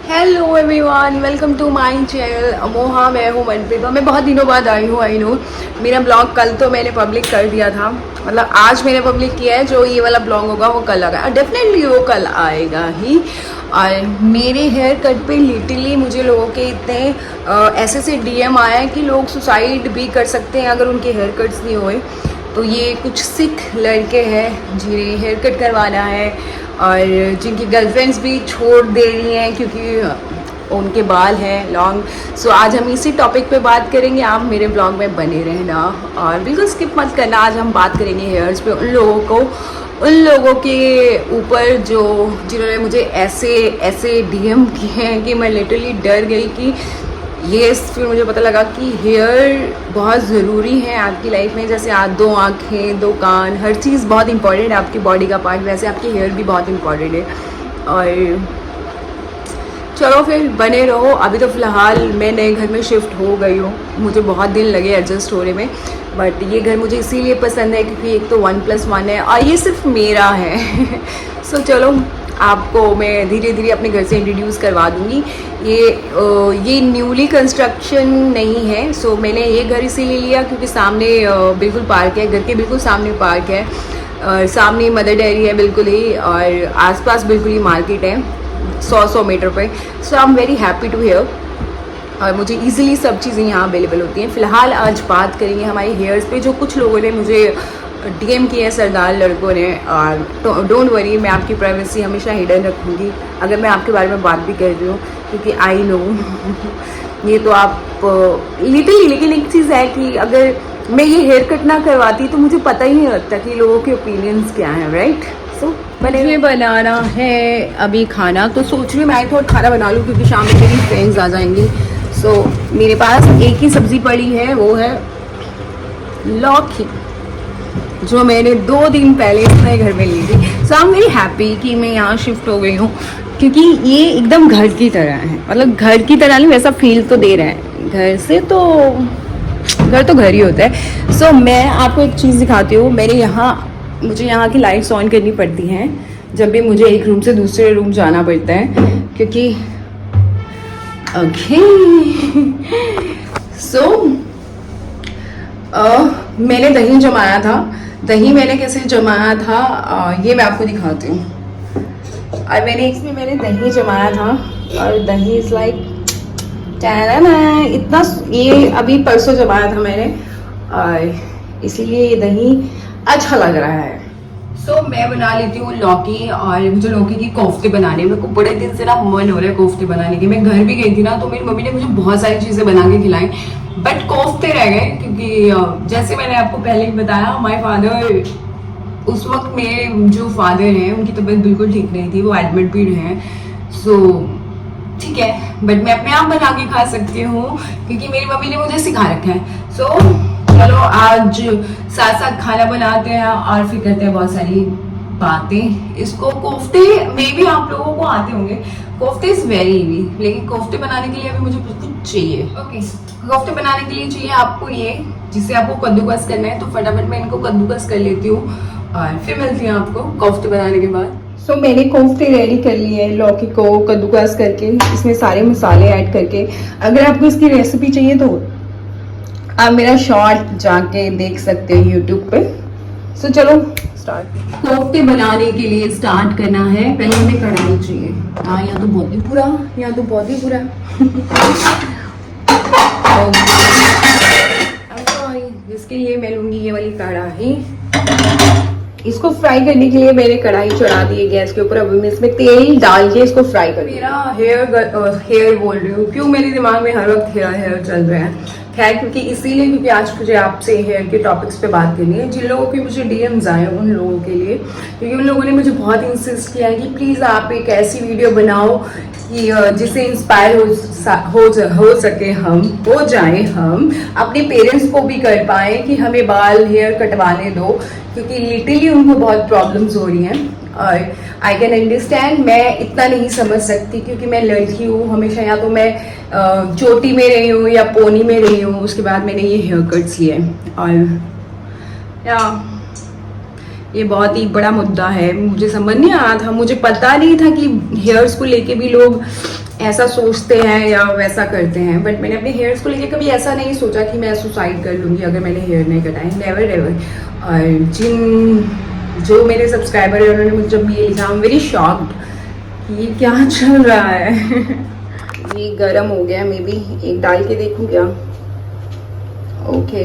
Hello everyone, welcome to my channel Amoha. मैं हूँ मनप्रीत और मैं बहुत दिनों बाद आई हूँ। आई नो मेरा ब्लॉग कल तो मैंने पब्लिक कर दिया था, मतलब आज मैंने पब्लिक किया है। जो ये वाला ब्लॉग होगा वो कल आएगा, डेफिनेटली वो कल आएगा ही। और मेरे हेयर कट पे लिटरली मुझे लोगों के इतने ऐसे डीएम आए हैं कि लोग सुसाइड भी कर सकते हैं अगर उनके हेयर कट्स नहीं हुए। तो ये कुछ सिख लड़के हैं जिन्हें हेयर कट करवाना है और जिनकी गर्लफ्रेंड्स भी छोड़ दे रही हैं क्योंकि उनके बाल हैं लॉन्ग। सो आज हम इसी टॉपिक पे बात करेंगे। आप मेरे ब्लॉग में बने रहना और बिल्कुल स्किप मत करना। आज हम बात करेंगे हेयर्स पे, उन लोगों के ऊपर जो जिन्होंने मुझे ऐसे डीएम किए हैं कि मैं लिटरली डर गई कि ये फिर मुझे पता लगा कि हेयर बहुत ज़रूरी है आपकी लाइफ में। जैसे आप दो आँखें, दो कान, हर चीज़ बहुत इंपॉर्टेंट है आपकी बॉडी का पार्ट, वैसे आपकी हेयर भी बहुत इंपॉर्टेंट है। और चलो फिर बने रहो। अभी तो फ़िलहाल मैं नए घर में शिफ्ट हो गई हूँ, मुझे बहुत दिन लगे एडजस्ट होने में। बट ये घर मुझे इसीलिए पसंद है क्योंकि एक तो 1+1 है और ये सिर्फ मेरा है। सो चलो आपको मैं धीरे धीरे अपने घर से इंट्रोड्यूस करवा दूँगी। ये न्यूली कंस्ट्रक्शन नहीं है। सो मैंने ये घर इसीलिए लिया क्योंकि सामने बिल्कुल पार्क है, घर के बिल्कुल सामने पार्क है और सामने मदर डेयरी है बिल्कुल ही, और आसपास बिल्कुल ही मार्केट है 100 मीटर पे। So I am very happy to here और मुझे इजीली सब चीज़ें यहाँ अवेलेबल होती हैं। फ़िलहाल आज बात करेंगे हमारी हेयर्स पे। जो कुछ लोगों ने मुझे डीएम किए हैं, सरदार लड़कों ने, और डोंट वरी, मैं आपकी प्राइवेसी हमेशा हिडन रखूँगी अगर मैं आपके बारे में बात भी कर रही हूँ, क्योंकि आई नो ये तो आप लिटरली। लेकिन एक चीज़ है कि अगर मैं ये हेयर कट ना करवाती तो मुझे पता ही नहीं लगता कि लोगों के ओपिनियंस क्या हैं, राइट। सो मुझे बनाना है अभी खाना, तो सोच रही हूँ मैं थोड़ा खाना बना लूँ क्योंकि शाम में मेरी फ्रेंड्स आ जाएंगी। सो मेरे पास एक ही सब्ज़ी पड़ी है, वो है लौकी, जो मैंने 2 दिन पहले अपने घर में ली थी। सो आई एम वेरी हैप्पी कि मैं यहाँ शिफ्ट हो गई हूँ क्योंकि ये एकदम घर की तरह है। मतलब घर की तरह नहीं, वैसा फील तो दे रहा है। घर से तो घर तो घर ही होता है। सो मैं आपको एक चीज़ दिखाती हूँ। मुझे यहाँ की लाइट्स ऑन करनी पड़ती हैं जब भी मुझे एक रूम से दूसरे रूम जाना पड़ता है क्योंकि ओके। सो मैंने दही जमाया था। दही मैंने कैसे जमाया था ये मैं आपको दिखाती हूँ। और मैंने दही जमाया था और दही इज़ लाइक इतना, ये अभी परसों जमाया था मैंने और इसीलिए ये दही अच्छा लग रहा है। सो मैं बना लेती हूँ लौकी, और मुझे लौकी की कोफ्ते बनाने, मेरे को बड़े दिन से ना मन हो रहा है कोफ्ते बनाने के। मैं घर भी गई थी ना तो मेरी मम्मी ने मुझे बहुत सारी चीज़ें बना के खिलाई, बट कोफ्ते रह गए क्योंकि जैसे मैंने आपको पहले ही बताया, माय फादर, उस वक्त मेरे जो फादर हैं उनकी तबीयत बिल्कुल ठीक नहीं थी, वो एडमिट भी रहे हैं। सो ठीक है, बट मैं अपने आप बना के खा सकती हूँ क्योंकि मेरी मम्मी ने मुझे सिखा रखा है। सो चलो आज साथ साथ खाना बनाते हैं और फिर करते हैं बहुत सारी बातें। इसको कोफ्ते में भी आप लोगों को आते होंगे, कोफ्ते इज वेरी इजी, लेकिन कोफ्ते बनाने के लिए अभी मुझे कुछ चाहिए। ओके, कोफ्ते बनाने के लिए चाहिए आपको ये, जिसे आपको कद्दूकस करना है। तो फटाफट मैं इनको कद्दूकस कर लेती हूँ और फिर मिलती हूँ आपको कोफ्ते बनाने के बाद। सो मैंने कोफ्ते रेडी कर लिए हैं, लौकी को कद्दूकस करके, इसमें सारे मसाले ऐड करके। अगर आपको इसकी रेसिपी चाहिए तो आप मेरा शॉर्ट जाके देख सकते हैं यूट्यूब पे। सो चलो स्टार्ट। कोफ्ते बनाने के लिए स्टार्ट करना है। पहले हमें कढ़ाई चाहिए। हाँ, यहाँ तो बहुत ही पूरा, यहाँ तो बहुत ही पूरा इसके लिए मैं लूंगी ये वाली कढ़ाई। इसको फ्राई करने के लिए मैंने कढ़ाई चढ़ा दी है गैस के ऊपर। अब मैं इसमें तेल डाल के इसको फ्राई कर। मेरा हेयर बोल रही हूँ, क्यों मेरे दिमाग में हर वक्त हेयर चल रहा है। खैर, क्योंकि इसीलिए क्योंकि आज मुझे आपसे हेयर के टॉपिक्स पे बात करनी है। जिन लोगों के मुझे डीएम्स आए उन लोगों के लिए, क्योंकि उन लोगों ने मुझे बहुत इंसिस्ट किया है कि प्लीज़ आप एक ऐसी वीडियो बनाओ कि जिससे इंस्पायर हो सके, हम हो जाए, हम अपने पेरेंट्स को भी कर पाए कि हमें बाल हेयर कटवाने दो, क्योंकि लिटरली उनको बहुत प्रॉब्लम्स हो रही हैं। और आई कैन अंडरस्टैंड, मैं इतना नहीं समझ सकती क्योंकि मैं लड़की हूँ। हमेशा या तो मैं चोटी में रही हूँ या पोनी में रही हूँ, उसके बाद मैंने ये हेयर कट्स लिए। और या ये बहुत ही बड़ा मुद्दा है, मुझे समझ नहीं आया था, मुझे पता नहीं था कि हेयर्स को लेके भी लोग ऐसा सोचते हैं या वैसा करते हैं, बट मैंने अपने हेयर्स को लेके कभी ऐसा नहीं सोचा कि मैं सुसाइड कर लूँगी अगर मैंने हेयर नहीं कटाए, नेवर एवर। और जो मेरे सब्सक्राइबर है उन्होंने मुझे जब ये लिखा, आई एम वेरी शॉक्ड कि ये क्या चल रहा है। ये गर्म हो गया, मे बी एक डाल के देखूँ क्या। ओके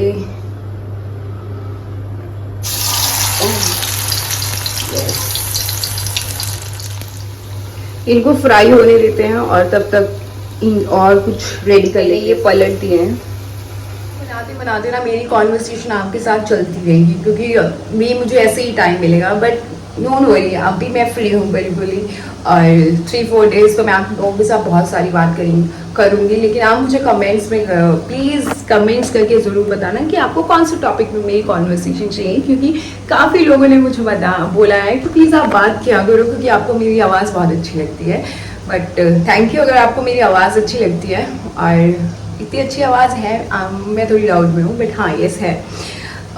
इनको फ्राई होने देते हैं और तब तक और कुछ रेडी कर लेंगे। ये पलट दिए हैं। बनाते बनाते ना मेरी कॉन्वर्सेशन आपके साथ चलती रहेगी, क्योंकि मुझे ऐसे ही टाइम मिलेगा, बट डोंट वरी, अभी मैं फ्री हूँ बिल्कुल ही। और 3-4 डेज तो मैं आप लोगों के साथ बहुत सारी बात करूँगी, लेकिन आप मुझे कमेंट्स में प्लीज़ कमेंट्स करके ज़रूर बताना कि आपको कौन से टॉपिक में मेरी कॉन्वर्सेशन चाहिए, क्योंकि काफ़ी लोगों ने मुझे बोला है कि प्लीज़ आप बात किया करो, क्योंकि आपको मेरी आवाज़ बहुत अच्छी लगती है। बट थैंक यू अगर आपको मेरी आवाज़ अच्छी लगती है, और इतनी अच्छी आवाज़ है। मैं थोड़ी लाउड में हूँ, बट हाँ यस है।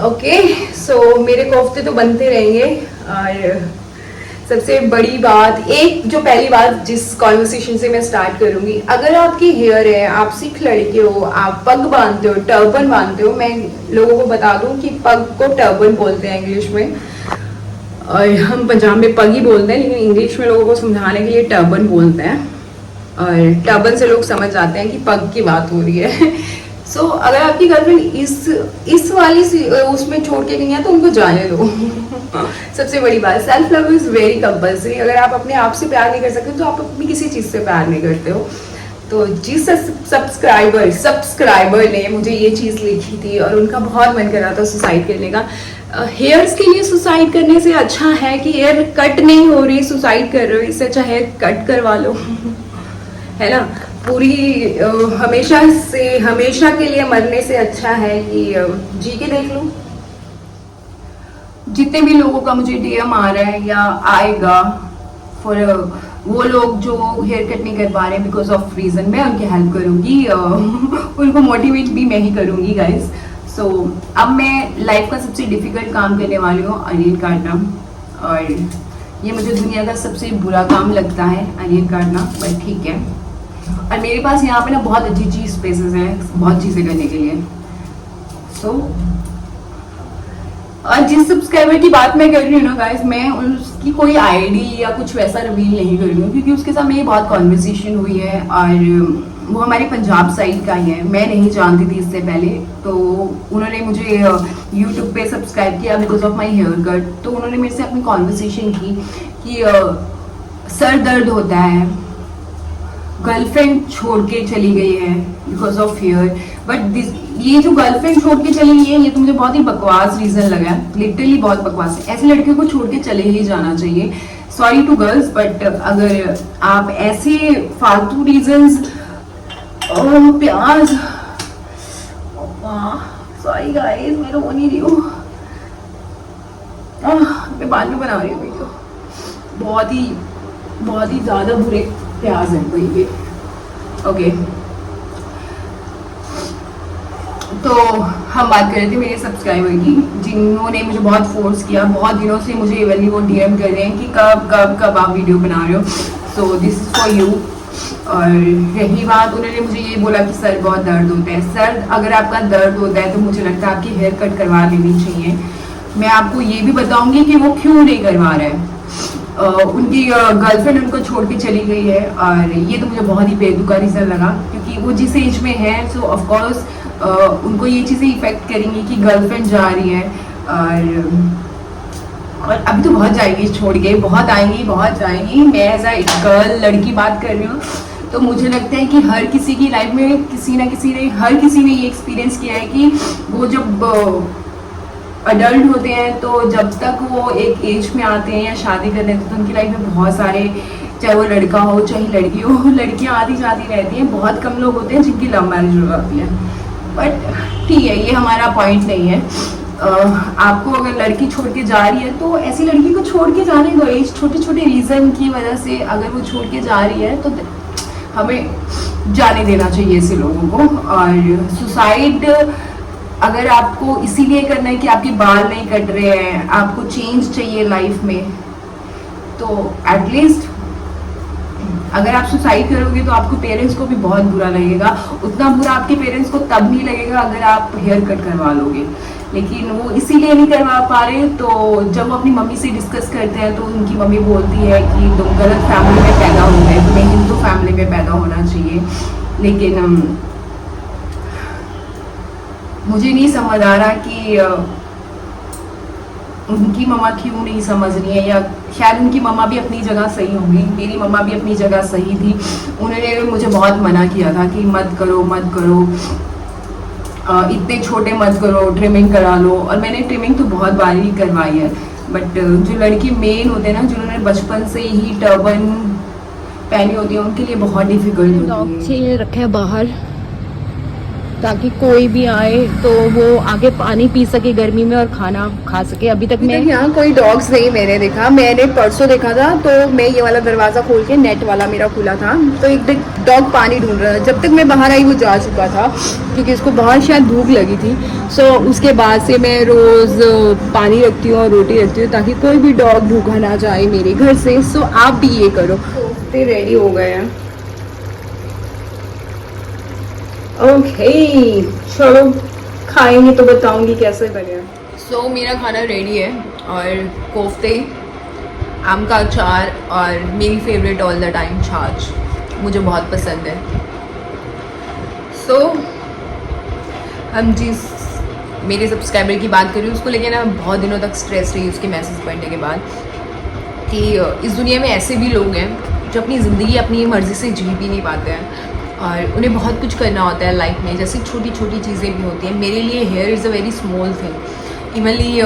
ओके सो मेरे कोफ्ते तो बनते रहेंगे। और सबसे बड़ी बात, एक जो पहली बात जिस कॉन्वर्सेशन से मैं स्टार्ट करूंगी, अगर आपकी हेयर है, आप सिख लड़के हो, आप पग बांधते हो, टर्बन बांधते हो, मैं लोगों को बता दूं कि पग को टर्बन बोलते हैं इंग्लिश में, और हम पंजाब में पग ही बोलते हैं, लेकिन इंग्लिश में लोगों को समझाने के लिए टर्बन बोलते हैं, और टर्बन से लोग समझ जाते हैं कि पग की बात हो रही है। सो अगर आपकी गर्लफ्रेंड इस वाली उसमें छोड़ के गई है तो उनको जाने दो। सबसे बड़ी बात, self love is very compulsory. अगर आप अपने आप से प्यार नहीं कर सकते तो आप अपनी किसी चीज़ से प्यार नहीं करते हो। तो जिस सब्सक्राइबर ने मुझे ये चीज़ लिखी थी और उनका बहुत मन कर रहा था सुसाइड करने का, हेयर्स के लिए सुसाइड करने से अच्छा है कि हेयर कट नहीं हो रही, सुसाइड कर रहे हो, इससे अच्छा हेयर कट करवा लो। है ना, पूरी हमेशा के लिए मरने से अच्छा है कि जी के देख लो। जितने भी लोगों का मुझे डीएम आ रहा है या आएगा, फॉर वो लोग जो हेयर कट नहीं कर पा रहे बिकॉज ऑफ रीजन, मैं उनकी हेल्प करूंगी। उनको मोटिवेट भी मैं ही करूंगी गाइस। सो अब मैं लाइफ का सबसे डिफिकल्ट काम करने वाली हूँ, अनियन काटना। और ये मुझे दुनिया का सबसे बुरा काम लगता है, अनियन काटना, बट ठीक है। और मेरे पास यहाँ पे ना बहुत अच्छी स्पेसेस हैं बहुत चीज़ें करने के लिए। सो और जिस सब्सक्राइबर की बात मैं कर रही हूँ ना गाइस, मैं उसकी कोई आईडी या कुछ वैसा रिवील नहीं कर रही हूँ, क्योंकि उसके साथ मेरी बहुत कॉन्वर्सेशन हुई है और वो हमारे पंजाब साइड का ही है। मैं नहीं जानती थी इससे पहले, तो उन्होंने मुझे यूट्यूब पे सब्सक्राइब किया because of my haircut. तो उन्होंने मेरे से अपनी कॉन्वर्सेशन की कि सर दर्द होता है, गर्लफ्रेंड छोड़ के चली गई है बिकॉज ऑफ हेयर, बट ये जो गर्लफ्रेंड छोड़ के चली गई है ये तो मुझे बहुत ही बकवास रीजन लगा है, लिटरली बहुत बकवास है। ऐसे लड़के को छोड़ के चले ही जाना चाहिए। सॉरी टू गर्ल्स, बट अगर आप ऐसे फालतू रीजंस, प्याज, सॉरी गाइस मैं रो नहीं रही हूँ, मैं बाद में बना रही हूँ वीडियो। बहुत ही ज्यादा बुरे प्याज है कोई भी। ओके तो हम बात कर रहे थे मेरे सब्सक्राइबर की, जिन्होंने मुझे बहुत फोर्स किया, बहुत दिनों से मुझे इवन वो डीएम कर रहे हैं कि कब आप वीडियो बना रहे हो, so this is for you. और रही बात, उन्होंने मुझे ये बोला कि सर बहुत दर्द होता है। सर अगर आपका दर्द होता है तो मुझे लगता है आपकी हेयर कट करवा लेनी चाहिए। मैं आपको ये भी बताऊंगी कि वो क्यों नहीं करवा रहा है। उनकी गर्लफ्रेंड उनको छोड़ के चली गई है, और ये तो मुझे बहुत ही बेतुका रीज़न लगा, क्योंकि वो जिस एज में है सो ऑफकोर्स उनको ये चीज़ें इफेक्ट करेंगी कि गर्लफ्रेंड जा रही है। और अभी तो बहुत जाएगी छोड़ के, बहुत आएंगी बहुत जाएंगी। मैं एज अ गर्ल लड़की बात कर रही हूँ, तो मुझे लगता है कि हर किसी की लाइफ में हर किसी ने ये एक्सपीरियंस किया है कि वो जब अडल्ट होते हैं तो जब तक वो एक एज में आते हैं या शादी करते हैं तो उनकी लाइफ में बहुत सारे, चाहे वो लड़का हो चाहे लड़की हो, लड़कियां आती जाती रहती हैं। बहुत कम लोग होते हैं जिनकी लव मैरिज हो जाती है, बट ठीक है ये हमारा पॉइंट नहीं है। आपको अगर लड़की छोड़ के जा रही है तो ऐसी लड़की को छोड़ के जाने दो। एज छोटे छोटे रीज़न की वजह से अगर वो छोड़ के जा रही है तो हमें जाने देना चाहिए ऐसे लोगों को। और सुसाइड अगर आपको इसीलिए करना है कि आपके बाल नहीं कट रहे हैं, आपको चेंज चाहिए लाइफ में, तो एटलीस्ट अगर आप सुसाइड करोगे तो आपको पेरेंट्स को भी बहुत बुरा लगेगा। उतना बुरा आपके पेरेंट्स को तब नहीं लगेगा अगर आप हेयर कट करवा लोगे, लेकिन वो इसीलिए नहीं करवा पा रहे। तो जब वो अपनी मम्मी से डिस्कस करते हैं तो उनकी मम्मी बोलती है कि तुम गलत फैमिली में पैदा हो गए, तुम्हें हिंदू फैमिली में पैदा होना चाहिए। लेकिन मुझे नहीं समझ आ रहा कि उनकी मम्मा क्यों नहीं समझ रही है, या शायद उनकी मम्मा भी अपनी जगह सही होंगी। मेरी मम्मा भी अपनी जगह सही थी। उन्होंने मुझे बहुत मना किया था कि मत करो मत करो, इतने छोटे मत करो, ट्रिमिंग करा लो। और मैंने ट्रिमिंग तो बहुत बार ही करवाई है, बट जो लड़की मेन होते हैं ना, जिन्होंने बचपन से ही टर्बन पहनी होती है, उनके लिए बहुत डिफिकल्ट होती है। रखे हैं बाहर ताकि कोई भी आए तो वो आगे पानी पी सके गर्मी में और खाना खा सके। अभी तक मैं यहाँ कोई डॉग्स नहीं मैंने देखा। मैंने परसों देखा था तो मैं ये वाला दरवाज़ा खोल के, नेट वाला मेरा खुला था, तो एक डॉग पानी ढूंढ रहा था। जब तक मैं बाहर आई वो जा चुका था क्योंकि उसको बहुत शायद भूख लगी थी। सो उसके बाद से मैं रोज़ पानी रखती हूँ और रोटी रखती हूँ ताकि कोई भी डॉग भूखा ना जाए मेरे घर से। सो आप भी ये करो। तो रेडी हो गए हैं। ओके चलो खाएंगे तो बताऊंगी कैसे बने। सो मेरा खाना रेडी है और कोफ्ते, आम का अचार और मेरी फेवरेट ऑल द टाइम छाछ, मुझे बहुत पसंद है। सो हम जिस मेरे सब्सक्राइबर की बात करी उसको लेके ना बहुत दिनों तक स्ट्रेस रही उसके मैसेज पढ़ने के बाद कि इस दुनिया में ऐसे भी लोग हैं जो अपनी ज़िंदगी अपनी मर्ज़ी से जी भी नहीं पाते हैं और उन्हें बहुत कुछ करना होता है लाइफ में। जैसे छोटी छोटी चीज़ें भी होती हैं। मेरे लिए here is a very small thing. Evenly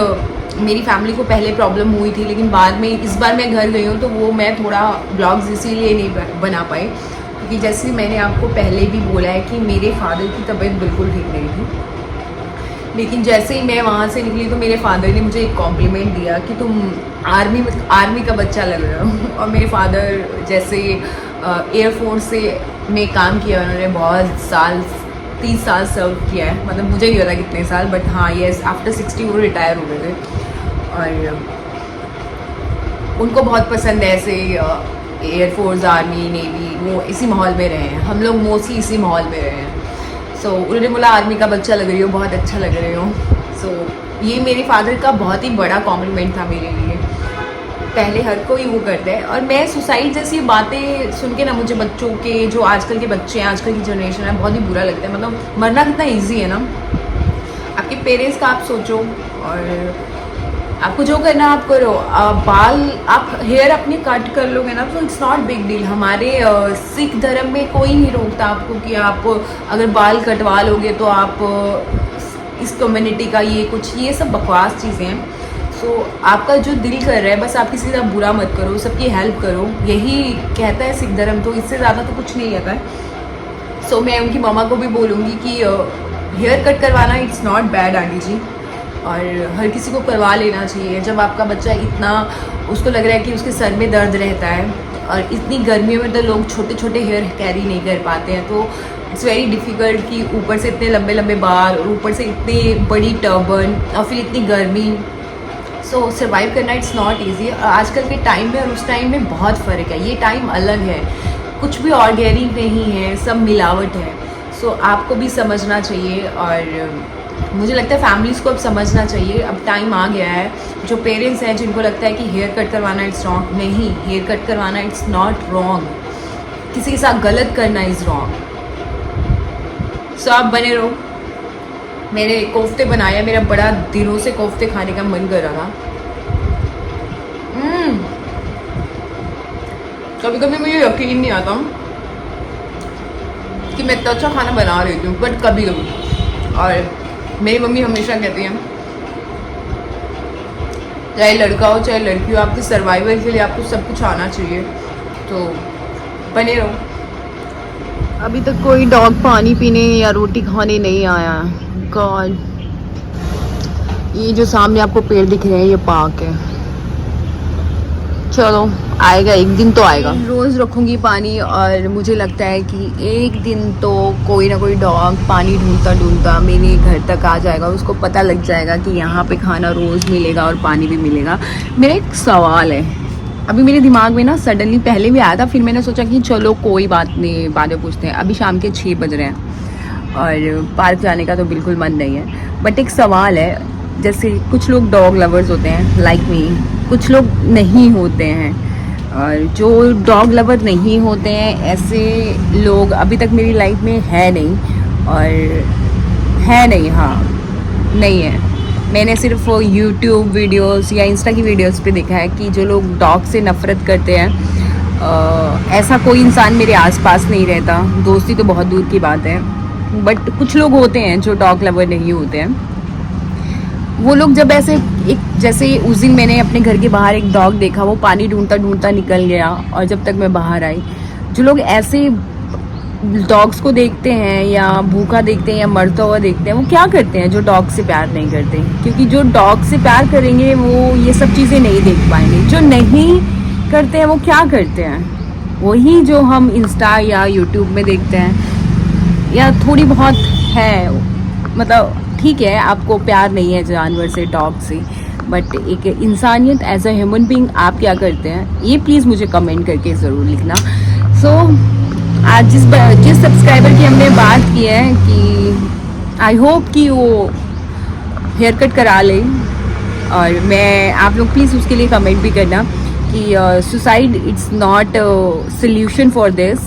मेरी फैमिली को पहले प्रॉब्लम हुई थी, लेकिन बाद में इस बार मैं घर गई हूँ तो वो मैं थोड़ा ब्लॉग्स इसीलिए नहीं बना पाई क्योंकि जैसे मैंने आपको पहले भी बोला है कि मेरे फादर की तबीयत बिल्कुल ठीक नहीं थी। लेकिन जैसे ही मैं वहाँ से निकली तो मेरे फादर ने मुझे एक कॉम्प्लीमेंट दिया कि तुम आर्मी का बच्चा लग रहे हो। और मेरे फादर जैसे एयरफोर्स से में काम किया, उन्होंने बहुत साल 30 साल सर्व किया है। मतलब मुझे नहीं पता कितने साल, बट हाँ येस आफ्टर 60 वो रिटायर हो गए थे। और उनको बहुत पसंद है ऐसे एयरफोर्स, आर्मी, नेवी, वो इसी माहौल में रहे हैं। हम लोग मोस्टली इसी माहौल में रहे हैं। सो उन्होंने बोला आर्मी का बच्चा लग रही हो, बहुत अच्छा लग रहे हो। सो ये मेरे फादर का बहुत ही बड़ा कॉम्प्लीमेंट था मेरे लिए। पहले हर कोई वो करता है। और मैं सुसाइड जैसी बातें सुन के ना मुझे बच्चों के, जो आजकल के बच्चे हैं, आजकल की जनरेशन है, बहुत ही बुरा लगता है। मतलब मरना कितना इजी है ना। आपके पेरेंट्स का आप सोचो और आपको जो करना आप करो। बाल आप हेयर अपने कट कर लोगे ना तो इट्स नॉट बिग डील। हमारे सिख धर्म में कोई नहीं रोकता आपको कि आप अगर बाल कटवा लोगे तो आप इस कम्युनिटी का ये सब बकवास चीज़ें हैं। सो आपका जो दिल कर रहा है बस आप किसी का बुरा मत करो, सबकी हेल्प करो, यही कहता है सिख धर्म। तो इससे ज़्यादा तो कुछ नहीं कहता है। सो मैं उनकी मामा को भी बोलूँगी कि हेयर कट करवाना इट्स नॉट बैड आंटी जी, और हर किसी को करवा लेना चाहिए। जब आपका बच्चा इतना उसको लग रहा है कि उसके सर में दर्द रहता है और इतनी गर्मियों में तो लोग छोटे छोटे हेयर कैरी नहीं कर पाते हैं, तो इट्स वेरी डिफ़िकल्ट कि ऊपर से इतने लंबे लंबे बाल और ऊपर से इतनी बड़ी टर्बन और फिर इतनी गर्मी। सो सर्वाइव करना इट्स नॉट ईजी। आजकल के टाइम में और उस टाइम में बहुत फ़र्क है। ये टाइम अलग है, कुछ भी ऑर्गेनिक नहीं है, सब मिलावट है। सो आपको भी समझना चाहिए और मुझे लगता है फैमिलीज़ को अब समझना चाहिए। अब टाइम आ गया है। जो पेरेंट्स हैं जिनको लगता है कि हेयर कट करवाना इट्स रॉन्ग, नहीं, हेयर कट करवाना इट्स नॉट रॉन्ग। किसी के साथ गलत करना इज़ रॉन्ग। सो आप बने रहो। मैंने कोफ्ते बनाया, मेरा बड़ा दिनों से कोफ्ते खाने का मन कर रहा था। कभी कभी मुझे यकीन नहीं आता कि मैं इतना अच्छा खाना बना रही हूँ, बट कभी कभी। और मेरी मम्मी हमेशा कहती हैं चाहे लड़का हो चाहे लड़की हो, आपके सर्वाइवल के लिए आपको सब कुछ आना चाहिए। तो बने रहो। अभी तक कोई डॉग पानी पीने या रोटी खाने नहीं आया। गॉड, ये जो सामने आपको पेड़ दिख रहे हैं ये पार्क है। चलो आएगा, एक दिन तो आएगा। रोज़ रखूँगी पानी और मुझे लगता है कि एक दिन तो कोई ना कोई डॉग पानी ढूंढता ढूंढता मेरे घर तक आ जाएगा। उसको पता लग जाएगा कि यहाँ पे खाना रोज़ मिलेगा और पानी भी मिलेगा। मेरा एक सवाल है, अभी मेरे दिमाग में ना सडनली पहले भी आया था, फिर मैंने सोचा कि चलो कोई बात नहीं, बाद में पूछते हैं। अभी शाम के 6 बज रहे हैं और पार्क जाने का तो बिल्कुल मन नहीं है। बट एक सवाल है, जैसे कुछ लोग डॉग लवर्स होते हैं लाइक मी, कुछ लोग नहीं होते हैं, और जो डॉग लवर नहीं होते हैं ऐसे लोग अभी तक मेरी लाइफ में है नहीं, और है नहीं, हाँ नहीं है। मैंने सिर्फ यूट्यूब वीडियोस या इंस्टा की वीडियोस पे देखा है कि जो लोग डॉग से नफ़रत करते हैं, ऐसा कोई इंसान मेरे आसपास नहीं रहता, दोस्ती तो बहुत दूर की बात है। बट कुछ लोग होते हैं जो डॉग लवर नहीं होते हैं। वो लोग जब ऐसे एक, जैसे उस दिन मैंने अपने घर के बाहर एक डॉग देखा, वो पानी ढूंढता ढूंढता निकल गया, और जब तक मैं बाहर आई, जो लोग ऐसे डॉग्स को देखते हैं या भूखा देखते हैं या मरता हुआ देखते हैं, वो क्या करते हैं जो डॉग से प्यार नहीं करते? क्योंकि जो डॉग से प्यार करेंगे वो ये सब चीज़ें नहीं देख पाएंगे। जो नहीं करते हैं वो क्या करते हैं? वही जो हम इंस्टा या यूट्यूब में देखते हैं, या थोड़ी बहुत है, मतलब ठीक है आपको प्यार नहीं है जानवर से, डॉग से, बट एक इंसानियत एज अ ह्यूमन बीइंग आप क्या करते हैं, ये प्लीज़ मुझे कमेंट करके ज़रूर लिखना। सो आज जिस सब्सक्राइबर की हमने बात की है कि आई होप कि वो हेयर कट करा ले, और मैं आप लोग प्लीज़ उसके लिए कमेंट भी करना कि suicide it's not solution for this.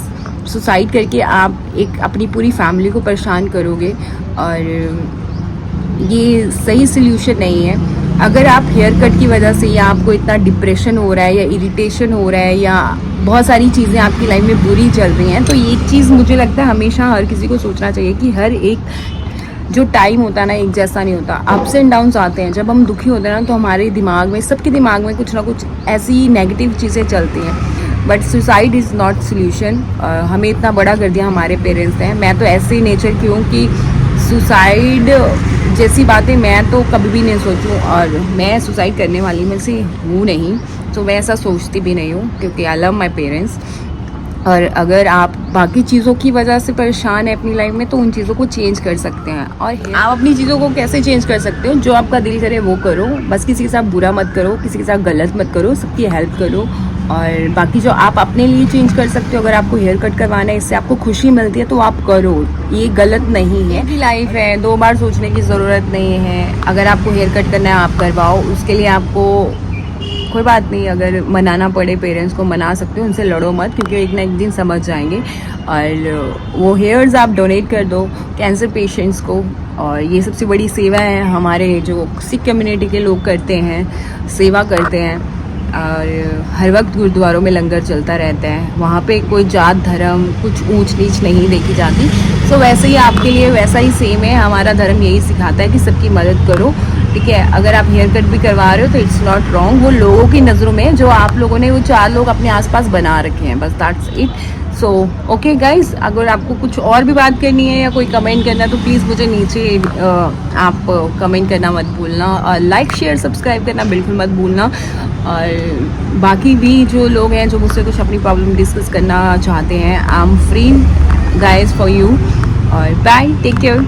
Suicide करके आप एक अपनी पूरी फैमिली को परेशान करोगे, और ये सही सोल्यूशन नहीं है। अगर आप हेयर कट की वजह से या आपको इतना डिप्रेशन हो रहा है या इरिटेशन हो रहा है या बहुत सारी चीज़ें आपकी लाइफ में बुरी चल रही हैं, तो ये चीज़ मुझे लगता है हमेशा हर किसी को सोचना चाहिए कि हर एक जो टाइम होता है ना एक जैसा नहीं होता, अप्स एंड डाउन्स आते हैं। जब हम दुखी होते हैं ना तो हमारे दिमाग में, सबके दिमाग में कुछ ना कुछ ऐसी नेगेटिव चीज़ें चलती हैं। But suicide is not solution. हमें इतना बड़ा कर दिया हमारे पेरेंट्स हैं। मैं तो ऐसे नेचर की हूँ कि सुसाइड जैसी बातें मैं तो कभी भी नहीं सोचूं, और मैं सुसाइड करने वाली में से हूँ नहीं, तो मैं ऐसा सोचती भी नहीं हूँ, क्योंकि आई लव माई पेरेंट्स। और अगर आप बाकी चीज़ों की वजह से परेशान है अपनी लाइफ में, तो उन चीज़ों को चेंज कर सकते हैं। और आप अपनी चीज़ों को कैसे चेंज कर सकते हो? जो आपका दिल करे वो करो, बस किसी के साथ बुरा मत करो, किसी के साथ गलत मत करो, सबकी हेल्प करो। और बाकी जो आप अपने लिए चेंज कर सकते हो, अगर आपको हेयर कट करवाना है, इससे आपको खुशी मिलती है तो आप करो, ये गलत नहीं है। की लाइफ है, 2 बार सोचने की ज़रूरत नहीं है। अगर आपको हेयर कट करना है आप करवाओ, उसके लिए आपको कोई बात नहीं, अगर मनाना पड़े पेरेंट्स को मना सकते हो, उनसे लड़ो मत, क्योंकि एक ना एक दिन समझ जाएंगे। और वो हेयर्स आप डोनेट कर दो कैंसर पेशेंट्स को, और ये सबसे बड़ी सेवा है हमारे जो सिख कम्युनिटी के लोग करते हैं, सेवा करते हैं। और हर वक्त गुरुद्वारों में लंगर चलता रहता है, वहाँ पे कोई जात धर्म कुछ ऊंच नीच नहीं देखी जाती। सो वैसे ही आपके लिए वैसा ही सेम है, हमारा धर्म यही सिखाता है कि सबकी मदद करो, ठीक है। अगर आप हेयर कट भी करवा रहे हो तो इट्स नॉट रॉन्ग, वो लोगों की नज़रों में जो आप लोगों ने वो 4 लोग अपने आसपास बना रखे हैं, बस that's it. So okay guys, अगर आपको कुछ और भी बात करनी है या कोई कमेंट करना है तो प्लीज़ मुझे नीचे आप कमेंट करना मत भूलना, और लाइक शेयर सब्सक्राइब करना बिल्कुल मत भूलना। और बाकी भी जो लोग हैं जो मुझसे कुछ अपनी प्रॉब्लम डिस्कस करना चाहते हैं, I am free guys for you. और बाय, टेक केयर।